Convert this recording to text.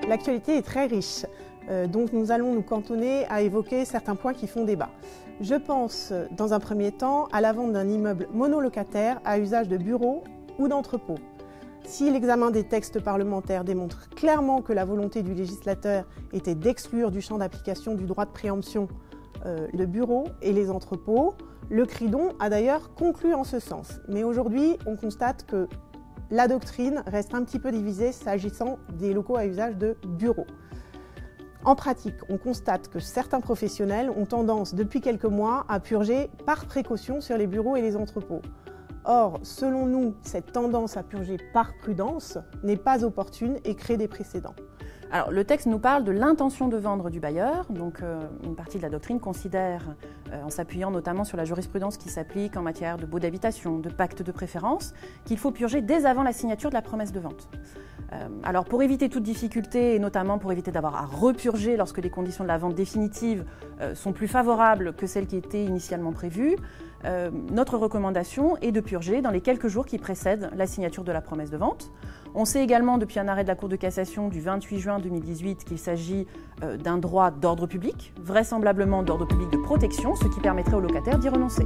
L'actualité est très riche, donc nous allons nous cantonner à évoquer certains points qui font débat. Je pense, dans un premier temps, à la vente d'un immeuble monolocataire à usage de bureau ou d'entrepôt. Si l'examen des textes parlementaires démontre clairement que la volonté du législateur était d'exclure du champ d'application du droit de préemption le bureau et les entrepôts, le CRIDON a d'ailleurs conclu en ce sens. Mais aujourd'hui, on constate que la doctrine reste un petit peu divisée s'agissant des locaux à usage de bureau. En pratique, on constate que certains professionnels ont tendance, depuis quelques mois, à purger par précaution sur les bureaux et les entrepôts. Or, selon nous, cette tendance à purger par prudence n'est pas opportune et crée des précédents. Alors, le texte nous parle de l'intention de vendre du bailleur. Donc, une partie de la doctrine considère, en s'appuyant notamment sur la jurisprudence qui s'applique en matière de baux d'habitation, de pacte de préférence, qu'il faut purger dès avant la signature de la promesse de vente. Alors, pour éviter toute difficulté, et notamment pour éviter d'avoir à repurger lorsque les conditions de la vente définitive sont plus favorables que celles qui étaient initialement prévues, notre recommandation est de purger dans les quelques jours qui précèdent la signature de la promesse de vente. On sait également depuis un arrêt de la Cour de cassation du 28 juin 2018 qu'il s'agit d'un droit d'ordre public, vraisemblablement d'ordre public de protection, ce qui permettrait aux locataires d'y renoncer.